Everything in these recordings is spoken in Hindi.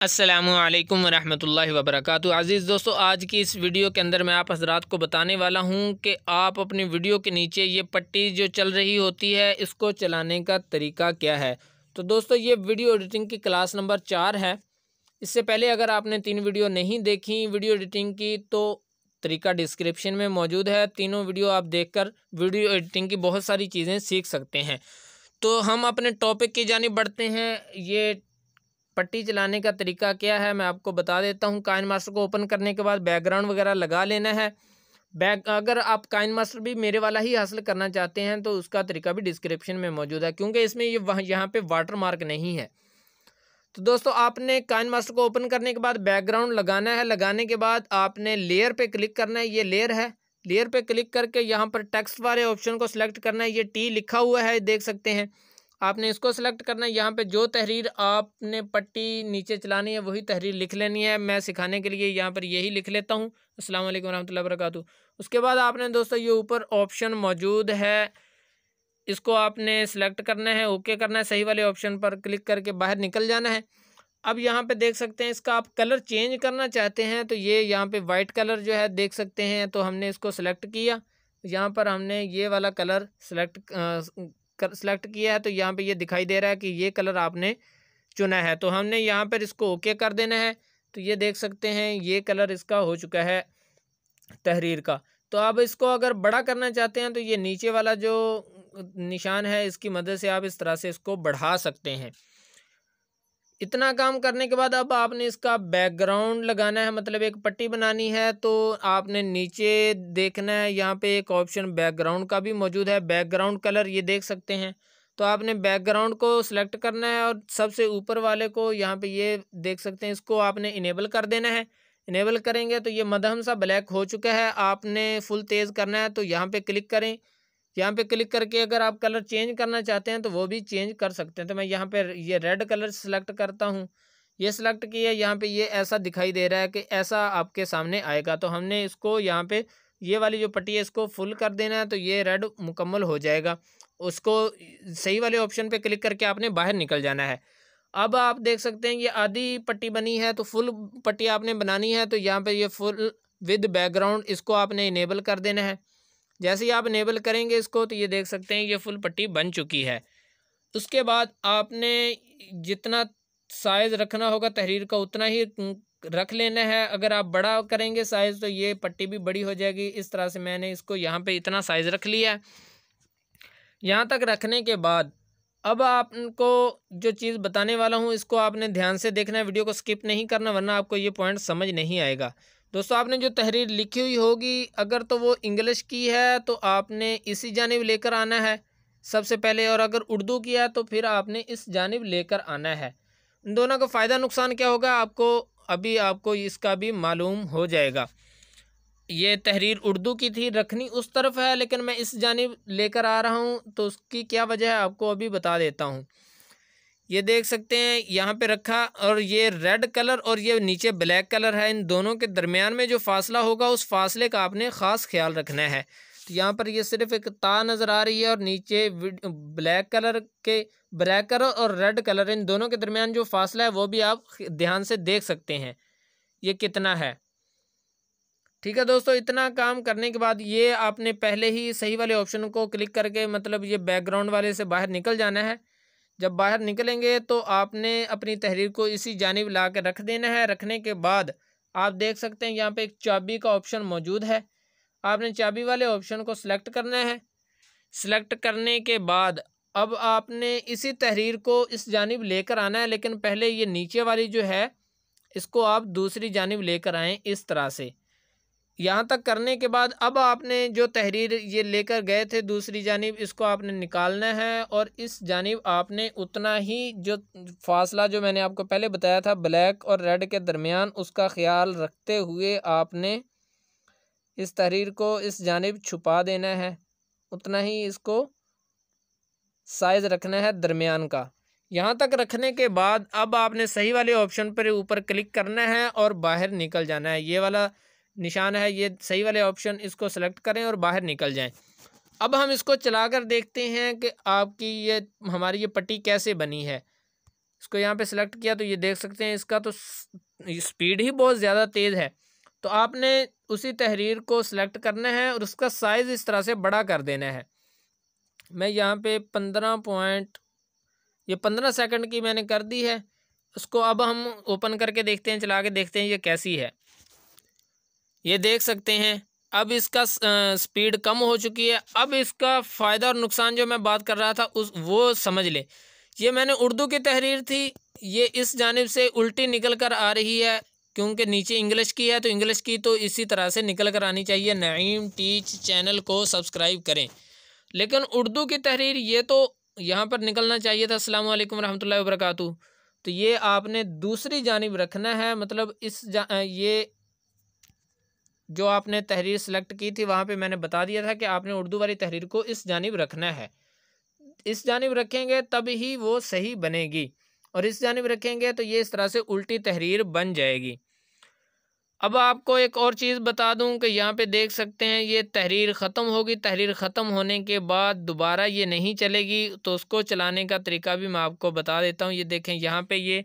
अस्सलामुअलैकुम रहमतुल्लाहि वबरकातुहू। अज़ीज़ दोस्तों, आज की इस वीडियो के अंदर मैं आप हज़रात को बताने वाला हूं कि आप अपनी वीडियो के नीचे ये पट्टी जो चल रही होती है इसको चलाने का तरीका क्या है। तो दोस्तों, ये वीडियो एडिटिंग की क्लास नंबर 4 है। इससे पहले अगर आपने 3 वीडियो नहीं देखी वीडियो एडिटिंग की तो तरीका डिस्क्रिप्शन में मौजूद है। तीनों वीडियो आप देखकर वीडियो एडिटिंग की बहुत सारी चीज़ें सीख सकते हैं। तो हम अपने टॉपिक की जानिब बढ़ते हैं। ये पट्टी चलाने का तरीका क्या है मैं आपको बता देता हूँ। काइन मास्टर को ओपन करने के बाद बैकग्राउंड वगैरह लगा लेना है। अगर आप काइन मास्टर भी मेरे वाला ही हासिल करना चाहते हैं तो उसका तरीका भी डिस्क्रिप्शन में मौजूद है, क्योंकि इसमें यहाँ पे वाटर मार्क नहीं है। तो दोस्तों, आपने काइन मास्टर को ओपन करने के बाद बैकग्राउंड लगाना है। लगाने के बाद आपने लेयर पे क्लिक करना है। ये लेयर है, लेयर पे क्लिक करके यहाँ पर टेक्स्ट वाले ऑप्शन को सिलेक्ट करना है। ये टी लिखा हुआ है, देख सकते हैं। आपने इसको सेलेक्ट करना है। यहाँ पे जो तहरीर आपने पट्टी नीचे चलानी है वही तहरीर लिख लेनी है। मैं सिखाने के लिए यहाँ पर यही लिख लेता हूँ, अस्सलाम वालेकुम रहमतुल्लाहि वबरकातुहू। उसके बाद आपने दोस्तों ये ऊपर ऑप्शन मौजूद है, इसको आपने सेलेक्ट करना है, ओके करना है। सही वाले ऑप्शन पर क्लिक करके बाहर निकल जाना है। अब यहाँ पे देख सकते हैं इसका आप कलर चेंज करना चाहते हैं तो ये यहाँ पे वाइट कलर जो है देख सकते हैं। तो हमने इसको सेलेक्ट किया, यहाँ पर हमने ये वाला कलर सेलेक्ट किया है। तो यहाँ पे ये दिखाई दे रहा है कि ये कलर आपने चुना है। तो हमने यहाँ पर इसको ओके कर देना है। तो ये देख सकते हैं ये कलर इसका हो चुका है तहरीर का। तो अब इसको अगर बड़ा करना चाहते हैं तो ये नीचे वाला जो निशान है इसकी मदद से आप इस तरह से इसको बढ़ा सकते हैं। इतना काम करने के बाद अब आपने इसका बैकग्राउंड लगाना है, मतलब एक पट्टी बनानी है। तो आपने नीचे देखना है, यहाँ पे एक ऑप्शन बैकग्राउंड का भी मौजूद है, बैकग्राउंड कलर, ये देख सकते हैं। तो आपने बैकग्राउंड को सिलेक्ट करना है और सबसे ऊपर वाले को यहाँ पे ये देख सकते हैं, इसको आपने इनेबल कर देना है। इनेबल करेंगे तो ये मध्यम सा ब्लैक हो चुका है। आपने फुल तेज़ करना है तो यहाँ पे क्लिक करें। यहाँ पे क्लिक करके अगर आप कलर चेंज करना चाहते हैं तो वो भी चेंज कर सकते हैं। तो मैं यहाँ पे ये रेड कलर सेलेक्ट करता हूँ। ये सिलेक्ट किया, यहाँ पे ये ऐसा दिखाई दे रहा है कि ऐसा आपके सामने आएगा। तो हमने इसको यहाँ पे ये वाली जो पट्टी है इसको फुल कर देना है तो ये रेड मुकम्मल हो जाएगा। उसको सही वाले ऑप्शन पे क्लिक करके आपने बाहर निकल जाना है। अब आप देख सकते हैं ये आधी पट्टी बनी है, तो फुल पट्टी आपने बनानी है। तो यहाँ पर ये फुल विद बैकग्राउंड इसको आपने इनेबल कर देना है। जैसे ही आप इनेबल करेंगे इसको तो ये देख सकते हैं ये फुल पट्टी बन चुकी है। उसके बाद आपने जितना साइज़ रखना होगा तहरीर का उतना ही रख लेना है। अगर आप बड़ा करेंगे साइज़ तो ये पट्टी भी बड़ी हो जाएगी। इस तरह से मैंने इसको यहाँ पे इतना साइज़ रख लिया है। यहाँ तक रखने के बाद अब आपको जो चीज़ बताने वाला हूँ इसको आपने ध्यान से देखना है, वीडियो को स्किप नहीं करना, वरना आपको ये पॉइंट समझ नहीं आएगा। दोस्तों, आपने जो तहरीर लिखी हुई होगी अगर तो वो इंग्लिश की है तो आपने इसी जानिब लेकर आना है सबसे पहले, और अगर उर्दू की है तो फिर आपने इस जानिब लेकर आना है। इन दोनों का फ़ायदा नुकसान क्या होगा आपको इसका भी मालूम हो जाएगा। ये तहरीर उर्दू की थी, रखनी उस तरफ है, लेकिन मैं इस जानिब लेकर आ रहा हूँ तो उसकी क्या वजह है आपको अभी बता देता हूँ। ये देख सकते हैं यहाँ पे रखा, और ये रेड कलर और ये नीचे ब्लैक कलर है। इन दोनों के दरमियान में जो फासला होगा उस फासले का आपने ख़ास ख्याल रखना है। तो यहाँ पर ये सिर्फ एक ता नज़र आ रही है और नीचे ब्लैक कलर और रेड कलर, इन दोनों के दरमियान जो फासला है वो भी आप ध्यान से देख सकते हैं ये कितना है। ठीक है दोस्तों, इतना काम करने के बाद ये आपने पहले ही सही वाले ऑप्शन को क्लिक करके मतलब ये बैकग्राउंड वाले से बाहर निकल जाना है। जब बाहर निकलेंगे तो आपने अपनी तहरीर को इसी जानिब ला के रख देना है। रखने के बाद आप देख सकते हैं यहाँ पे एक चाबी का ऑप्शन मौजूद है। आपने चाबी वाले ऑप्शन को सिलेक्ट करना है। सिलेक्ट करने के बाद अब आपने इसी तहरीर को इस जानिब लेकर आना है, लेकिन पहले ये नीचे वाली जो है इसको आप दूसरी जानिब लेकर आएँ इस तरह से। यहाँ तक करने के बाद अब आपने जो तहरीर ये लेकर गए थे दूसरी जानिब इसको आपने निकालना है, और इस जानिब आपने उतना ही जो फासला जो मैंने आपको पहले बताया था ब्लैक और रेड के दरमियान उसका ख्याल रखते हुए आपने इस तहरीर को इस जानिब छुपा देना है। उतना ही इसको साइज़ रखना है दरमियान का। यहाँ तक रखने के बाद अब आपने सही वाले ऑप्शन पर ऊपर क्लिक करना है और बाहर निकल जाना है। ये वाला निशान है, ये सही वाले ऑप्शन, इसको सेलेक्ट करें और बाहर निकल जाएं। अब हम इसको चलाकर देखते हैं कि आपकी ये हमारी ये पट्टी कैसे बनी है। इसको यहाँ पे सिलेक्ट किया तो ये देख सकते हैं इसका तो स्पीड ही बहुत ज़्यादा तेज़ है। तो आपने उसी तहरीर को सिलेक्ट करना है और उसका साइज़ इस तरह से बड़ा कर देना है। मैं यहाँ पे 15 सेकंड की मैंने कर दी है। उसको अब हम ओपन करके देखते हैं, चला के देखते हैं ये कैसी है। ये देख सकते हैं अब इसका स्पीड कम हो चुकी है। अब इसका फ़ायदा और नुकसान जो मैं बात कर रहा था वो समझ ले। ये मैंने उर्दू की तहरीर थी, ये इस जानिब से उल्टी निकल कर आ रही है क्योंकि नीचे इंग्लिश की है, तो इंग्लिश की तो इसी तरह से निकल कर आनी चाहिए। नईम टीच चैनल को सब्सक्राइब करें। लेकिन उर्दू की तहरीर ये तो यहाँ पर निकलना चाहिए था अस्सलाम वालेकुम रहमतुल्लाहि व बरकातुहू। तो ये आपने दूसरी जानिब रखना है, मतलब ये जो आपने तहरीर सेलेक्ट की थी वहाँ पे मैंने बता दिया था कि आपने उर्दू वाली तहरीर को इस जानिब रखना है। इस जानिब रखेंगे तब ही वो सही बनेगी, और इस जानिब रखेंगे तो ये इस तरह से उल्टी तहरीर बन जाएगी। अब आपको एक और चीज़ बता दूं कि यहाँ पे देख सकते हैं ये तहरीर ख़त्म होगी। तहरीर ख़त्म होने के बाद दोबारा ये नहीं चलेगी, तो उसको चलाने का तरीका भी मैं आपको बता देता हूँ। ये देखें यहाँ पे ये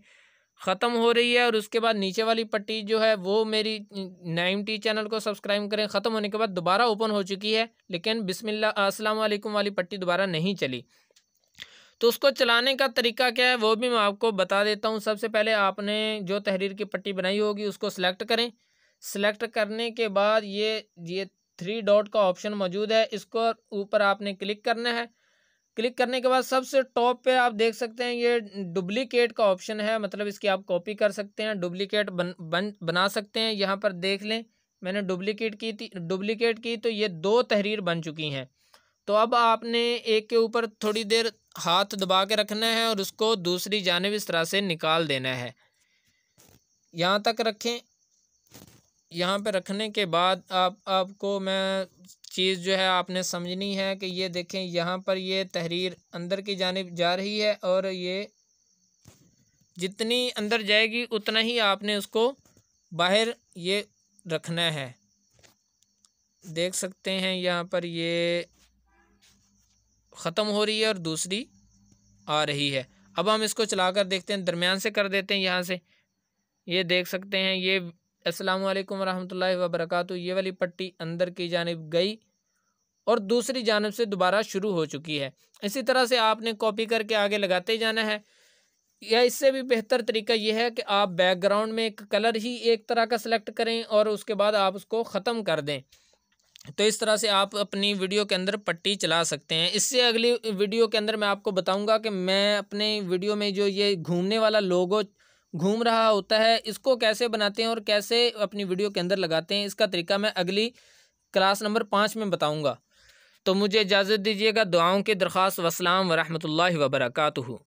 ख़त्म हो रही है और उसके बाद नीचे वाली पट्टी जो है वो मेरी नईम टी चैनल को सब्सक्राइब करें ख़त्म होने के बाद दोबारा ओपन हो चुकी है, लेकिन बिस्मिल्लाह अस्सलाम वालेकुम वाली पट्टी दोबारा नहीं चली। तो उसको चलाने का तरीका क्या है वो भी मैं आपको बता देता हूँ। सबसे पहले आपने जो तहरीर की पट्टी बनाई होगी उसको सिलेक्ट करें। सिलेक्ट करने के बाद ये 3 डॉट का ऑप्शन मौजूद है, इसको ऊपर आपने क्लिक करना है। क्लिक करने के बाद सबसे टॉप पे आप देख सकते हैं ये डुप्लीकेट का ऑप्शन है, मतलब इसकी आप कॉपी कर सकते हैं, डुप्लीकेट बना सकते हैं। यहाँ पर देख लें मैंने डुप्लीकेट की तो ये 2 तहरीर बन चुकी हैं। तो अब आपने एक के ऊपर थोड़ी देर हाथ दबा के रखना है और उसको दूसरी जानिब इस तरह से निकाल देना है। यहाँ तक रखें। यहाँ पे रखने के बाद आपको मैं चीज़ जो है आपने समझनी है कि ये देखें यहाँ पर ये तहरीर अंदर की जानिब जा रही है और ये जितनी अंदर जाएगी उतना ही आपने उसको बाहर ये रखना है। देख सकते हैं यहाँ पर ये ख़त्म हो रही है और दूसरी आ रही है। अब हम इसको चलाकर देखते हैं, दरमियान से कर देते हैं यहाँ से। ये देख सकते हैं ये अस्सलाम वालेकुम रहमतुल्लाहि व बरकातुहू ये वाली पट्टी अंदर की जानिब गई और दूसरी जानिब से दोबारा शुरू हो चुकी है। इसी तरह से आपने कॉपी करके आगे लगाते जाना है। या इससे भी बेहतर तरीका यह है कि आप बैकग्राउंड में एक कलर ही एक तरह का सिलेक्ट करें और उसके बाद आप उसको ख़त्म कर दें। तो इस तरह से आप अपनी वीडियो के अंदर पट्टी चला सकते हैं। इससे अगली वीडियो के अंदर मैं आपको बताऊंगा कि मैं अपने वीडियो में जो ये घूमने वाला लोगो घूम रहा होता है इसको कैसे बनाते हैं और कैसे अपनी वीडियो के अंदर लगाते हैं, इसका तरीका मैं अगली क्लास नंबर 5 में बताऊंगा। तो मुझे इजाज़त दीजिएगा। दुआओं की दरख्वास्त। वस्सलाम व रहमतुल्लाहि व बरकातुहू।